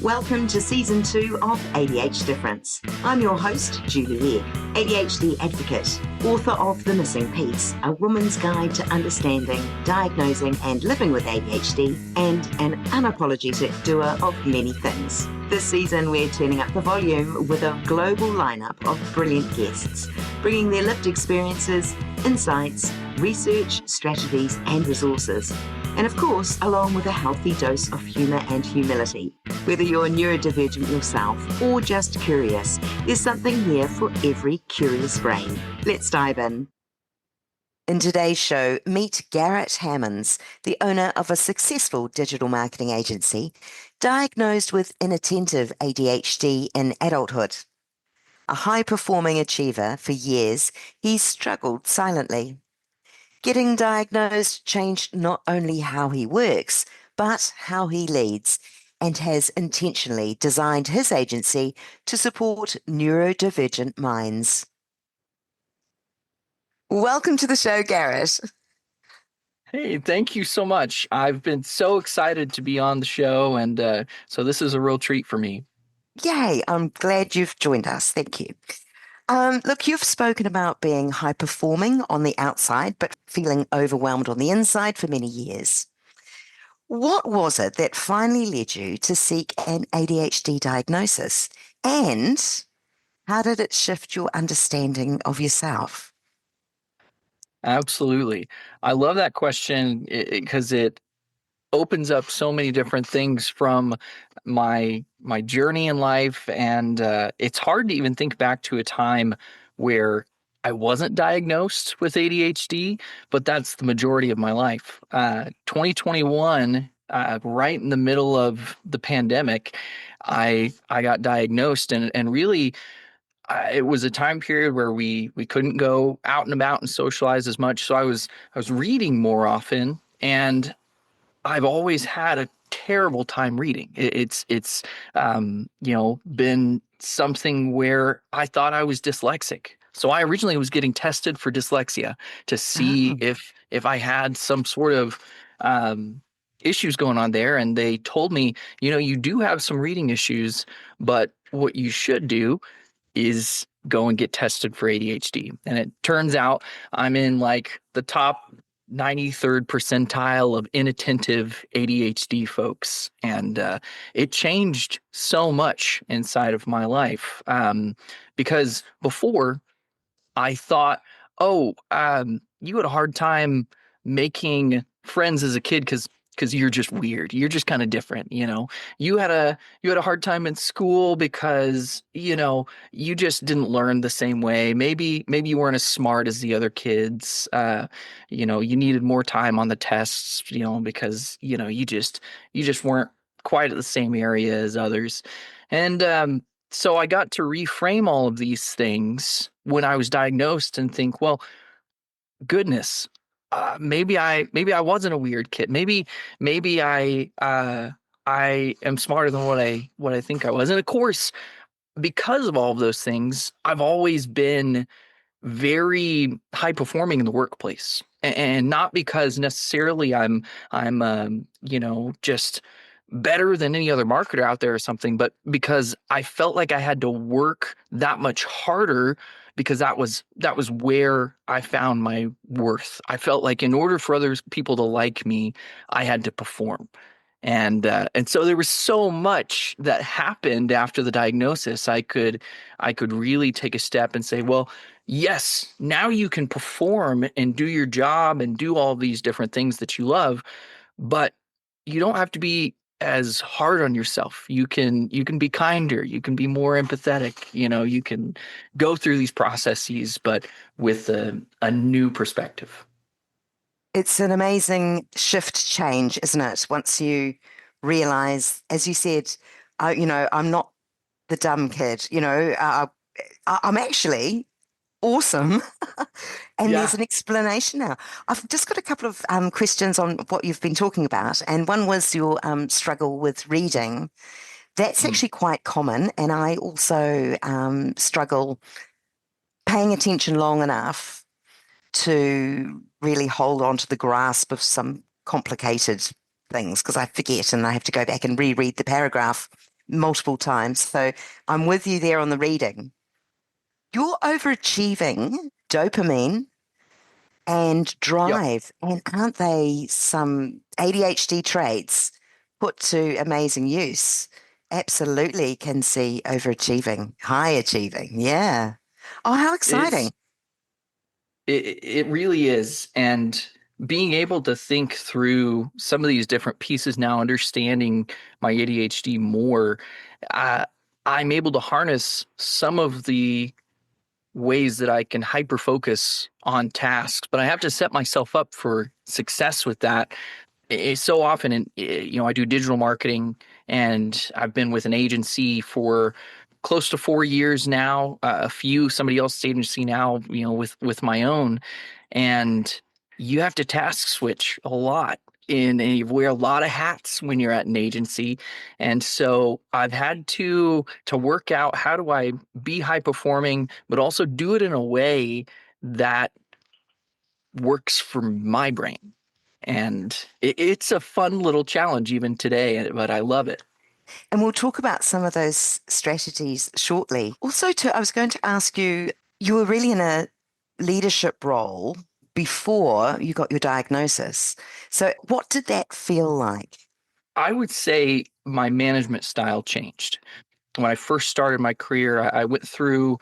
Welcome to Season 2 of ADHD Difference. I'm your host, Julie Legg, ADHD advocate, author of The Missing Piece, A Woman's Guide to Understanding, Diagnosing and Living with ADHD, and an unapologetic doer of many things. This season, we're turning up the volume with a global lineup of brilliant guests, bringing their lived experiences, insights, research, strategies, and resources. And of course, along with a healthy dose of humour and humility. Whether you're neurodivergent yourself or just curious, there's something here for every curious brain. Let's dive in. In today's show, meet Garrett Hammonds, the owner of a successful digital marketing agency, diagnosed with inattentive ADHD in adulthood. A high-performing achiever for years, he's struggled silently. Getting diagnosed changed not only how he works, but how he leads, and has intentionally designed his agency to support neurodivergent minds. Welcome to the show, Garrett. Hey, thank you so much. I've been so excited to be on the show, and so this is a real treat for me. Yay, I'm glad you've joined us. Thank you. Look, you've spoken about being high performing on the outside, but feeling overwhelmed on the inside for many years. What was it that finally led you to seek an ADHD diagnosis? And how did it shift your understanding of yourself? Absolutely. I love that question because it opens up so many different things from my journey in life, and it's hard to even think back to a time where I wasn't diagnosed with ADHD, but that's the majority of my life. 2021, right in the middle of the pandemic, I got diagnosed, and really it was a time period where we couldn't go out and about and socialize as much. So I was reading more often, and I've always had a terrible time reading. It's been something where I thought I was dyslexic. So I originally was getting tested for dyslexia to see if I had some sort of issues going on there. And they told me, you do have some reading issues, but what you should do is go and get tested for ADHD. And it turns out I'm in like the top 93rd percentile of inattentive ADHD folks. And it changed so much inside of my life because before I thought, you had a hard time making friends as a kid because you're just weird. You're just kind of different, You had a hard time in school because, you just didn't learn the same way. Maybe you weren't as smart as the other kids. You needed more time on the tests, because, you just weren't quite at the same area as others. And so I got to reframe all of these things when I was diagnosed and think, well, goodness, maybe I wasn't a weird kid. Maybe I am smarter than what I think I was. And of course, because of all of those things, I've always been very high performing in the workplace, and not because necessarily I'm just better than any other marketer out there or something, but because I felt like I had to work that much harder because that was where I found my worth. I felt like in order for other people to like me, I had to perform. And so there was so much that happened after the diagnosis. I could really take a step and say, well, yes, now you can perform and do your job and do all these different things that you love, but you don't have to be as hard on yourself. You can be kinder, you can be more empathetic, you can go through these processes, but with a new perspective. It's an amazing shift change, isn't it? Once you realize, as you said, I'm not the dumb kid, I'm actually awesome. And there's an explanation now. I've just got a couple of questions on what you've been talking about. And one was your struggle with reading. That's actually quite common. And I also struggle paying attention long enough to really hold on to the grasp of some complicated things because I forget and I have to go back and reread the paragraph multiple times. So I'm with you there on the reading. You're overachieving dopamine and Yep. drive. And aren't they some ADHD traits put to amazing use? Absolutely can see overachieving, high achieving. Yeah. Oh, how exciting. It's it really is. And being able to think through some of these different pieces now, understanding my ADHD more, uh, I'm able to harness some of the ways that I can hyper focus on tasks, but I have to set myself up for success with that. It's so often, I do digital marketing, and I've been with an agency for close to 4 years now. Somebody else's agency now, with my own, and you have to task switch a lot. And you wear a lot of hats when you're at an agency, and so I've had to work out how do I be high performing, but also do it in a way that works for my brain. And it's a fun little challenge even today, but I love it. And we'll talk about some of those strategies shortly. Also, too, I was going to ask you, you were really in a leadership role before you got your diagnosis. So, what did that feel like? I would say my management style changed. When I first started my career, I went through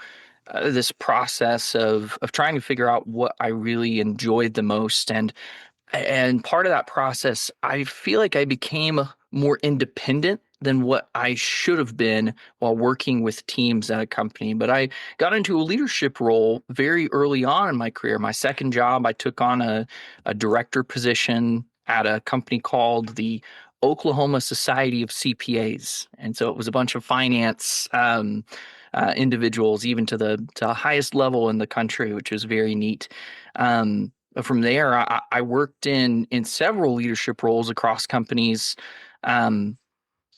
this process of trying to figure out what I really enjoyed the most. And part of that process, I feel like I became more independent than what I should have been while working with teams at a company. But I got into a leadership role very early on in my career. My second job, I took on a director position at a company called the Oklahoma Society of CPAs. And so it was a bunch of finance individuals, even to the highest level in the country, which was very neat. From there, I worked in several leadership roles across companies um,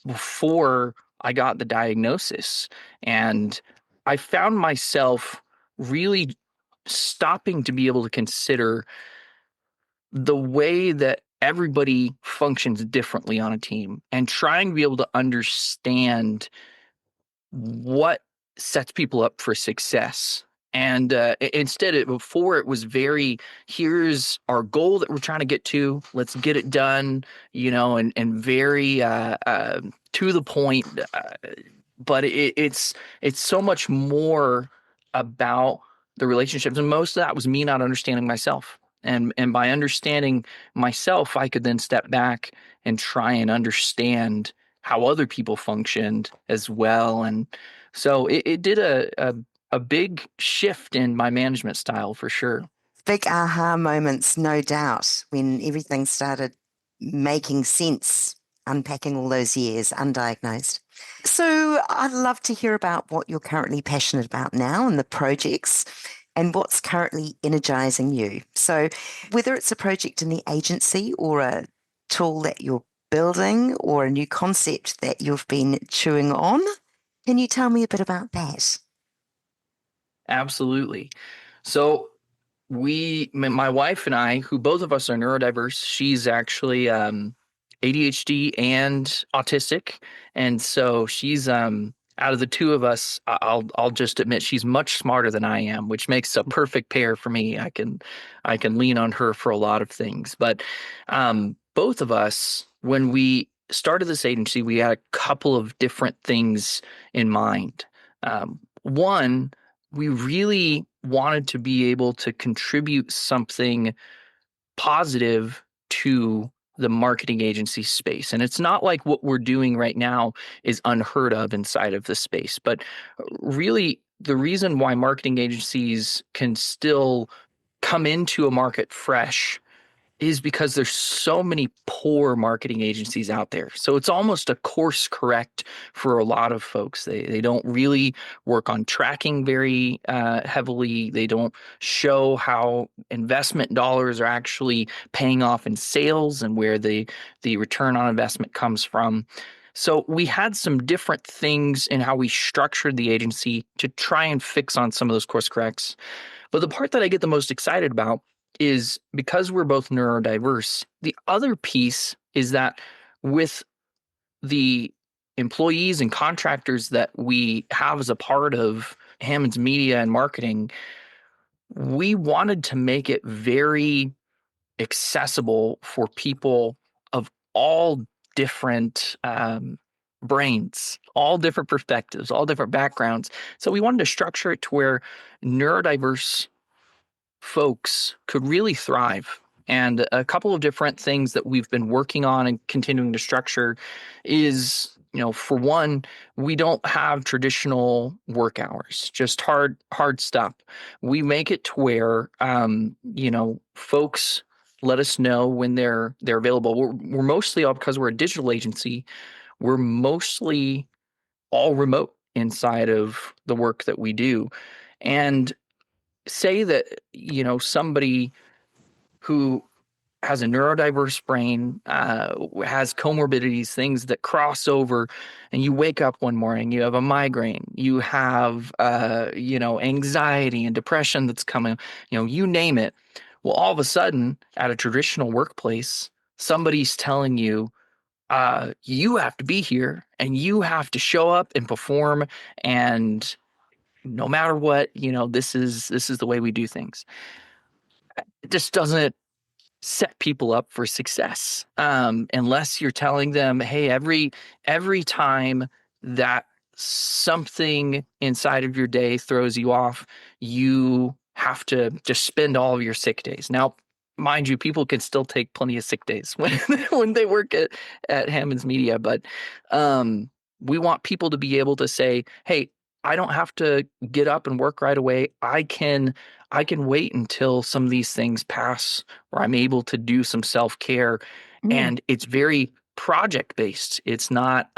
before I got the diagnosis, and I found myself really stopping to be able to consider the way that everybody functions differently on a team and trying to be able to understand what sets people up for success. And before it was very, here's our goal that we're trying to get to, let's get it done, and very to the point. But it's so much more about the relationships, and most of that was me not understanding myself. And by understanding myself, I could then step back and try and understand how other people functioned as well. And so it did a big shift in my management style for sure. Big aha moments, no doubt, when everything started making sense, unpacking all those years undiagnosed. So, I'd love to hear about what you're currently passionate about now and the projects and what's currently energizing you. So, whether it's a project in the agency or a tool that you're building or a new concept that you've been chewing on, can you tell me a bit about that? Absolutely. So my wife and I, who both of us are neurodiverse, she's actually ADHD and autistic, and so she's out of the two of us, I'll just admit she's much smarter than I am, which makes a perfect pair for me. I can lean on her for a lot of things, but both of us, when we started this agency, we had a couple of different things in mind. One, we really wanted to be able to contribute something positive to the marketing agency space. And it's not like what we're doing right now is unheard of inside of the space, but really the reason why marketing agencies can still come into a market fresh is because there's so many poor marketing agencies out there. So it's almost a course correct for a lot of folks. They don't really work on tracking very heavily. They don't show how investment dollars are actually paying off in sales and where the return on investment comes from. So we had some different things in how we structured the agency to try and fix on some of those course corrects. But the part that I get the most excited about is because we're both neurodiverse, the other piece is that with the employees and contractors that we have as a part of Hammonds Media and Marketing, we wanted to make it very accessible for people of all different brains, all different perspectives, all different backgrounds. So we wanted to structure it to where neurodiverse folks could really thrive. And a couple of different things that we've been working on and continuing to structure is, for one, we don't have traditional work hours, just hard stuff. We make it to where, folks let us know when they're available. We're mostly all, because we're a digital agency, we're mostly all remote inside of the work that we do. And say that, somebody who has a neurodiverse brain, has comorbidities, things that cross over, and you wake up one morning, you have a migraine, you have, anxiety and depression that's coming, you name it. Well, all of a sudden, at a traditional workplace, somebody's telling you, you have to be here and you have to show up and perform, and no matter what, this is the way we do things. It just doesn't set people up for success, unless you're telling them, hey, every time that something inside of your day throws you off, you have to just spend all of your sick days. Now, mind you, people can still take plenty of sick days when when they work at Hammonds Media, but we want people to be able to say, hey, I don't have to get up and work right away. I can wait until some of these things pass, or I'm able to do some self-care. And it's very project based. It's not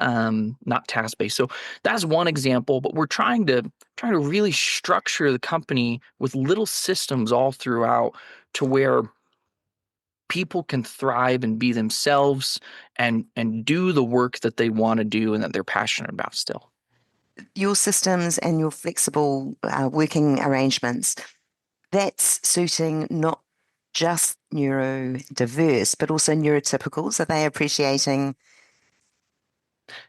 task based. So that's one example, but we're trying to really structure the company with little systems all throughout, to where people can thrive and be themselves and do the work that they want to do and that they're passionate about still. Your systems and your flexible working arrangements, that's suiting not just neurodiverse, but also neurotypicals. Are they appreciating?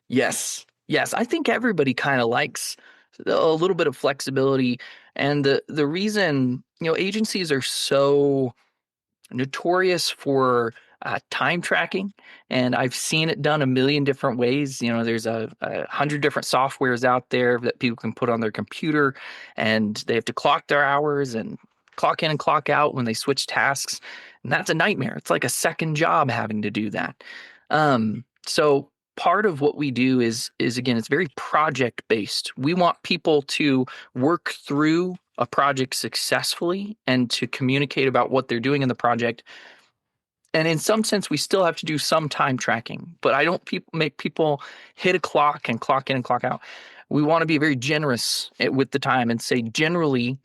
Yes. I think everybody kind of likes a little bit of flexibility. And the reason, agencies are so notorious for time tracking, and I've seen it done a million different ways. There's a 100 different softwares out there that people can put on their computer, and they have to clock their hours and clock in and clock out when they switch tasks. And that's a nightmare. It's like a second job having to do that. So part of what we do is again, it's very project based. We want people to work through a project successfully and to communicate about what they're doing in the project. And in some sense, we still have to do some time tracking, but I don't make people hit a clock and clock in and clock out. We want to be very generous with the time and say, generally,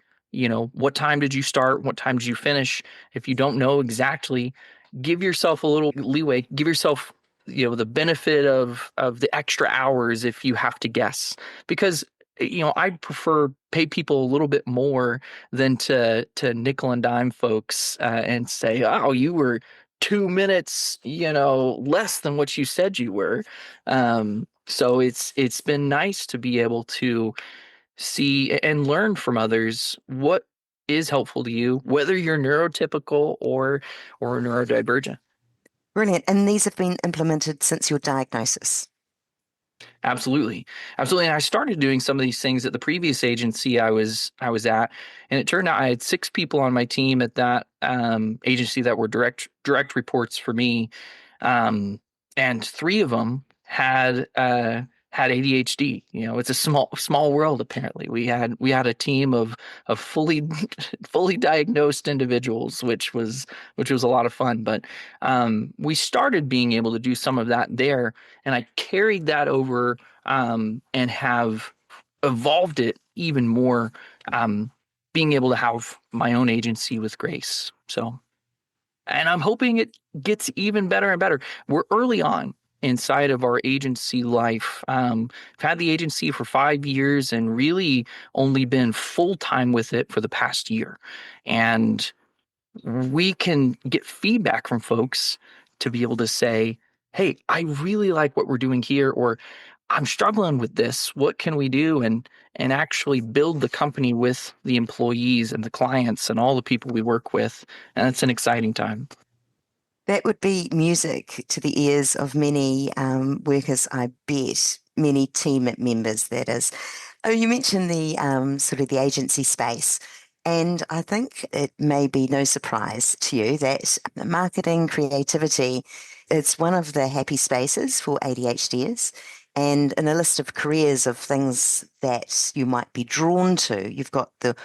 what time did you start? What time did you finish? If you don't know exactly, give yourself a little leeway. Give yourself, the benefit of the extra hours if you have to guess, because I prefer pay people a little bit more than to nickel and dime folks and say, oh, you were 2 minutes, less than what you said you were. So it's been nice to be able to see and learn from others what is helpful to you, whether you're neurotypical or neurodivergent. Brilliant. And these have been implemented since your diagnosis? Absolutely. And I started doing some of these things at the previous agency I was at, and it turned out I had 6 people on my team at that agency that were direct reports for me, and 3 of them had ADHD. It's a small world. Apparently, we had a team of fully diagnosed individuals, which was a lot of fun. But we started being able to do some of that there, and I carried that over and have evolved it even more, being able to have my own agency with Grace. So, and I'm hoping it gets even better and better. We're early on inside of our agency life. I've had the agency for 5 years and really only been full-time with it for the past year. And we can get feedback from folks to be able to say, hey, I really like what we're doing here, or I'm struggling with this. What can we do? And actually build the company with the employees and the clients and all the people we work with. And it's an exciting time. That would be music to the ears of many workers, I bet, many team members, that is. Oh, you mentioned the sort of the agency space. And I think it may be no surprise to you that marketing creativity is one of the happy spaces for ADHDers. And in a list of careers of things that you might be drawn to, you've got the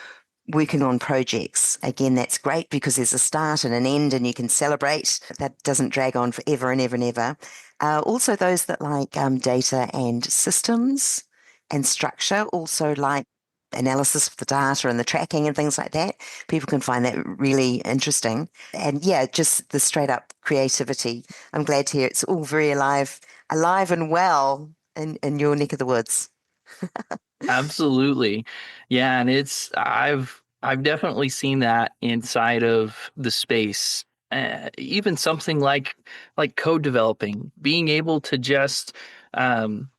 working on projects. Again, that's great because there's a start and an end and you can celebrate. That doesn't drag on forever and ever and ever. Also, those that like data and systems and structure, also like analysis of the data and the tracking and things like that. People can find that really interesting. And yeah, just the straight up creativity. I'm glad to hear it's all very alive and well in your neck of the woods. Absolutely. Yeah, and I've definitely seen that inside of the space. Even something like code developing, being able to just um,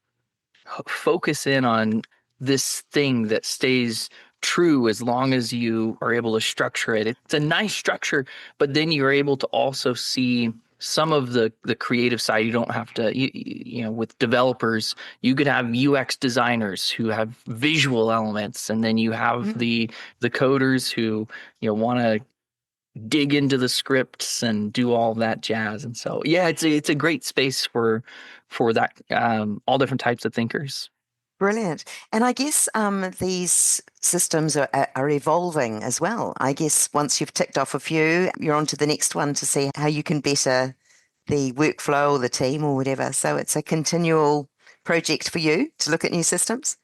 focus in on this thing that stays true as long as you are able to structure it. It's a nice structure, but then you're able to also see some of the creative side. You don't have to, you know, with developers, you could have UX designers who have visual elements, and then you have Mm. the coders who, you know, want to dig into the scripts and do all that jazz. And so, yeah, it's a great space for that, all different types of thinkers. Brilliant. And I guess these systems are evolving as well. I guess once you've ticked off a few, you're on to the next one to see how you can better the workflow or the team or whatever. So it's a continual project for you to look at new systems.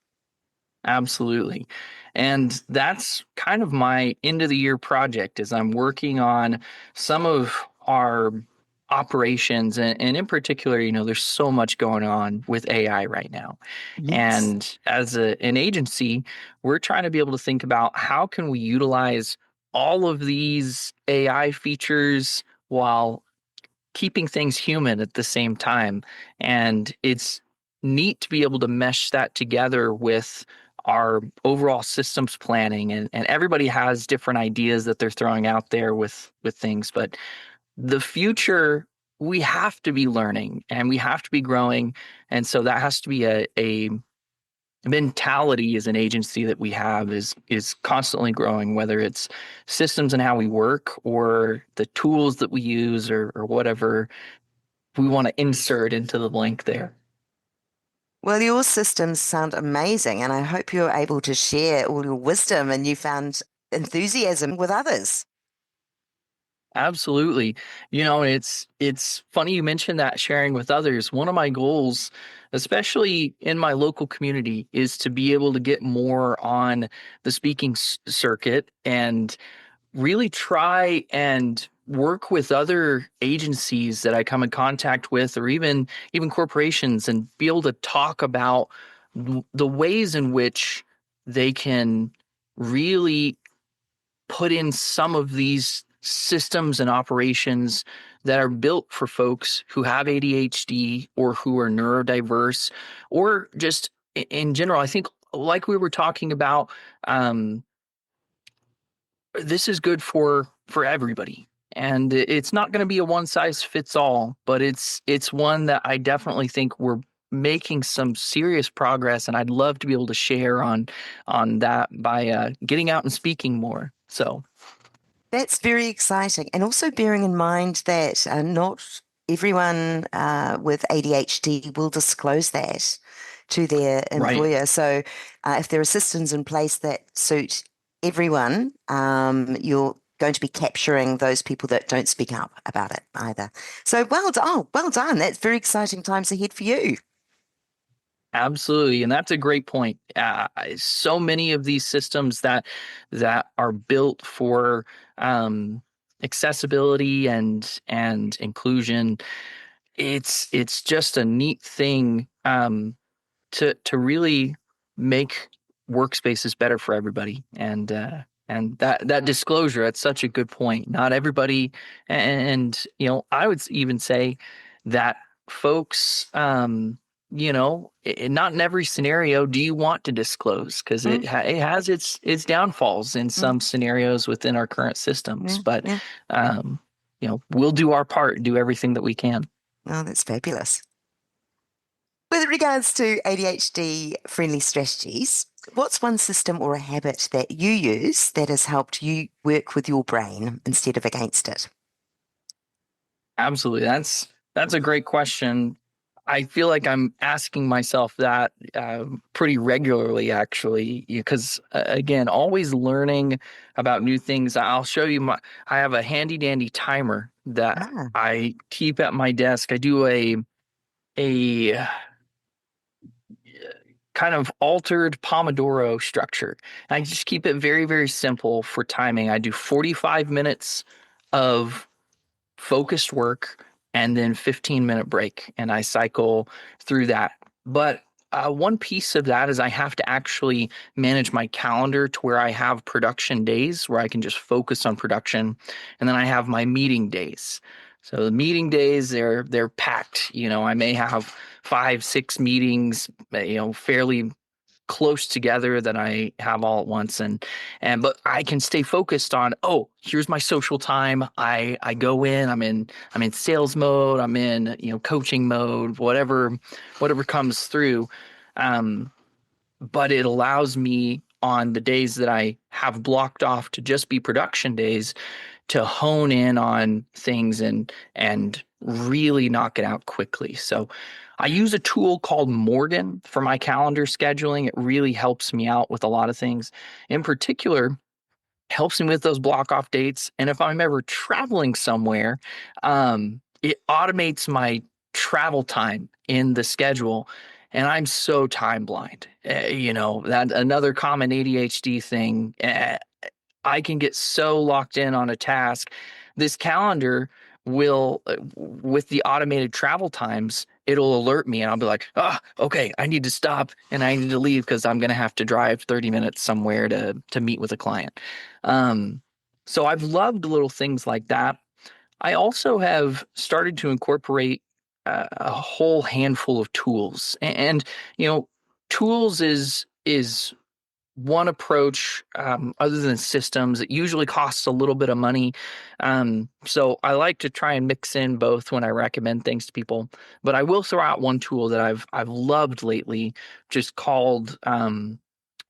Absolutely. And that's kind of my end of the year project is I'm working on some of our operations, and in particular, you know, there's so much going on with AI right now. Yes. And as an agency, we're trying to be able to think about how can we utilize all of these AI features while keeping things human at the same time. And it's neat to be able to mesh that together with our overall systems planning, and everybody has different ideas that they're throwing out there with things, but the future, we have to be learning and we have to be growing. And so that has to be a mentality as an agency that we have is constantly growing, whether it's systems and how we work or the tools that we use, or whatever we want to insert into the blank there. Well, your systems sound amazing, and I hope you're able to share all your wisdom and you found enthusiasm with others. Absolutely. You know, it's funny you mentioned that sharing with others. One of my goals, especially in my local community, is to be able to get more on the speaking circuit and really try and work with other agencies that I come in contact with, or even corporations, and be able to talk about the ways in which they can really put in some of these systems and operations that are built for folks who have ADHD or who are neurodiverse, or just in general. I think, like we were talking about, um, this is good for everybody. And it's not going to be a one size fits all, but it's one that I definitely think we're making some serious progress, and I'd love to be able to share on that by getting out and speaking more. So That's very exciting. And also bearing in mind that not everyone with ADHD will disclose that to their right. employer. So if there are systems in place that suit everyone, you're going to be capturing those people that don't speak up about it either. So well done. Oh, well done. That's very exciting times ahead for you. Absolutely, and that's a great point. So many of these systems that are built for um, accessibility and inclusion, it's just a neat thing, to really make workspaces better for everybody. And that disclosure, that's such a good point. Not everybody, and you know, I would even say that folks not in every scenario do you want to disclose, because Mm, it has its downfalls in mm, some scenarios within our current systems. yeah, But yeah. um, we'll do our part, do everything that we can. Oh, that's fabulous. With regards to ADHD friendly strategies, what's one system or a habit that you use that has helped you work with your brain instead of against it? Absolutely. That's a great question. I feel like I'm asking myself that pretty regularly, actually, because again, always learning about new things. I'll show you I have a handy dandy timer that Ah, I keep at my desk. I do a kind of altered Pomodoro structure. And I just keep it very, very simple for timing. I do 45 minutes of focused work and then 15-minute break, and I cycle through that. But one piece of that is I have to actually manage my calendar to where I have production days where I can just focus on production, and then I have my meeting days. So the meeting days, they're packed. I may have 5, 6 meetings, fairly close together that I have all at once, but I can stay focused on, oh, here's my social time. I go in, I'm in sales mode, I'm in, coaching mode, whatever comes through. Um but it allows me on the days that I have blocked off to just be production days to hone in on things and really knock it out quickly. So I use a tool called Morgan for my calendar scheduling. It really helps me out with a lot of things. In particular, helps me with those block off dates. And if I'm ever traveling somewhere, it automates my travel time in the schedule. And I'm so time blind. That another common ADHD thing. I can get so locked in on a task. This calendar will, with the automated travel times, it'll alert me and I'll be like, okay, I need to stop and I need to leave because I'm going to have to drive 30 minutes somewhere to meet with a client. Um, so I've loved little things like that. I also have started to incorporate a whole handful of tools, and tools is one approach. Other than systems, it usually costs a little bit of money. So I like to try and mix in both when I recommend things to people. But I will throw out one tool that I've loved lately, just called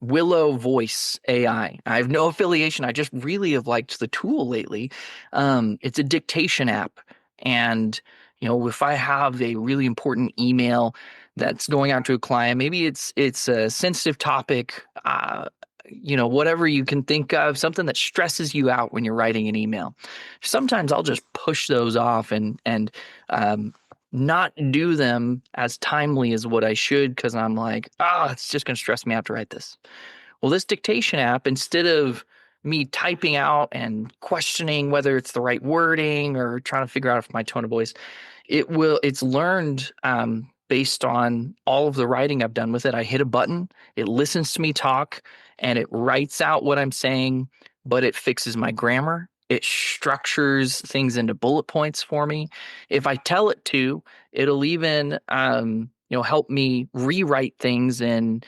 Willow Voice AI. I have no affiliation. I just really have liked the tool lately. It's a dictation app. And, if I have a really important email that's going out to a client, maybe it's a sensitive topic, whatever you can think of, something that stresses you out when you're writing an email. Sometimes I'll just push those off and um, not do them as timely as what I should, because I'm like, it's just going to stress me out to write this. Well, this dictation app, instead of me typing out and questioning whether it's the right wording or trying to figure out if my tone of voice, it's learned based on all of the writing I've done with it. I hit a button, it listens to me talk, and it writes out what I'm saying, but it fixes my grammar. It structures things into bullet points for me. If I tell it to, it'll even help me rewrite things in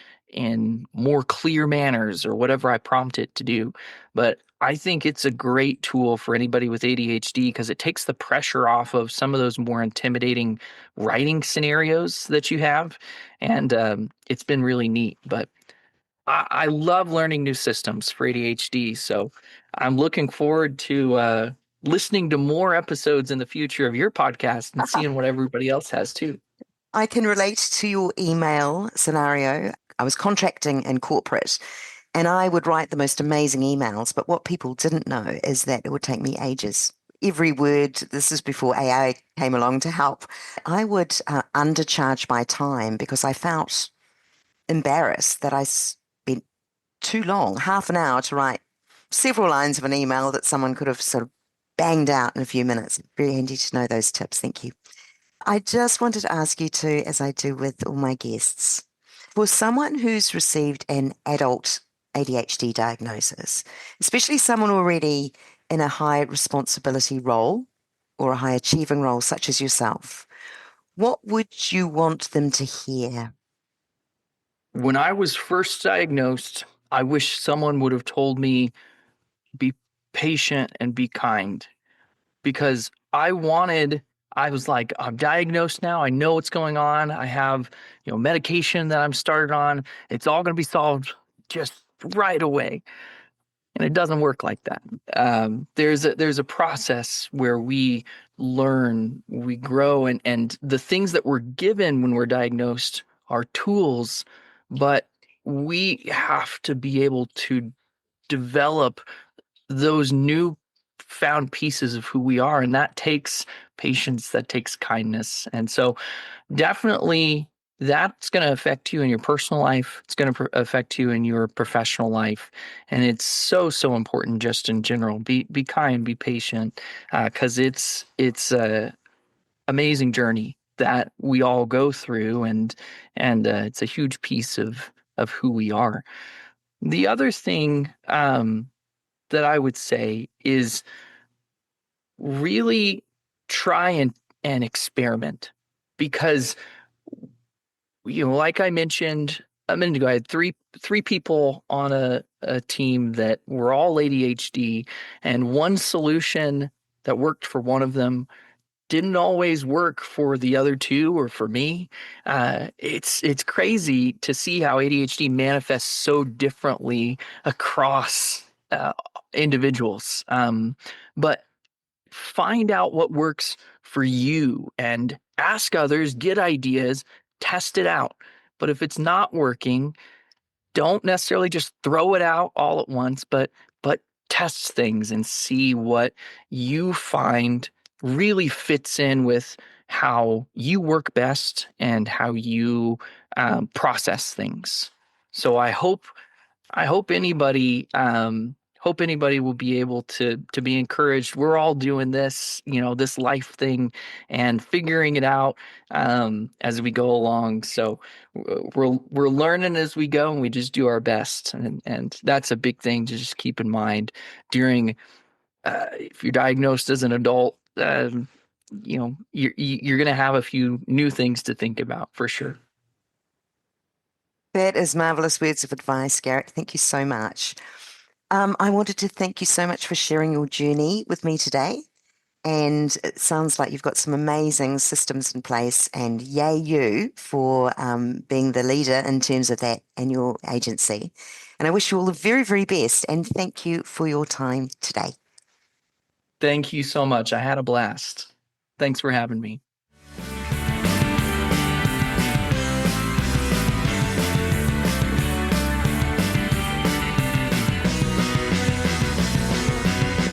more clear manners or whatever I prompt it to do. But I think it's a great tool for anybody with ADHD because it takes the pressure off of some of those more intimidating writing scenarios that you have. And it's been really neat. But I love learning new systems for ADHD. So I'm looking forward to listening to more episodes in the future of your podcast and seeing what everybody else has too. I can relate to your email scenario. I was contracting in corporate and I would write the most amazing emails, but what people didn't know is that it would take me ages. Every word, this is before AI came along to help, I would undercharge my time because I felt embarrassed that I spent too long, half an hour to write several lines of an email that someone could have sort of banged out in a few minutes. Very handy to know those tips. Thank you. I just wanted to ask you to, as I do with all my guests, for someone who's received an adult ADHD diagnosis, especially someone already in a high responsibility role or a high achieving role, such as yourself, What would you want them to hear? When I was first diagnosed, I wish someone would have told me, be patient and be kind, because I was like, I'm diagnosed now. I know what's going on. I have, medication that I'm started on. It's all going to be solved just right away. And it doesn't work like that. There's a process where we learn, we grow, and the things that we're given when we're diagnosed are tools, but we have to be able to develop those new found pieces of who we are, and that takes patience, that takes kindness. And so definitely that's going to affect you in your personal life. It's going to affect you in your professional life, and it's so important just in general. Be kind, be patient, because it's a amazing journey that we all go through, and it's a huge piece of who we are. The other thing that I would say is really try and experiment, because like I mentioned a minute ago, I had three people on a team that were all ADHD, and one solution that worked for one of them didn't always work for the other two or for me. It's crazy to see how ADHD manifests so differently across individuals. But find out what works for you and ask others, get ideas, test it out. But if it's not working, don't necessarily just throw it out all at once, but test things and see what you find really fits in with how you work best and how you process things. So I hope anybody will be able to be encouraged. We're all doing this, this life thing and figuring it out as we go along. So we're learning as we go, and we just do our best. And that's a big thing to just keep in mind during if you're diagnosed as an adult. You're going to have a few new things to think about for sure. That is marvelous words of advice, Garrett. Thank you so much. I wanted to thank you so much for sharing your journey with me today. And it sounds like you've got some amazing systems in place, and yay you for being the leader in terms of that and your agency. And I wish you all the very, very best. And thank you for your time today. Thank you so much. I had a blast. Thanks for having me.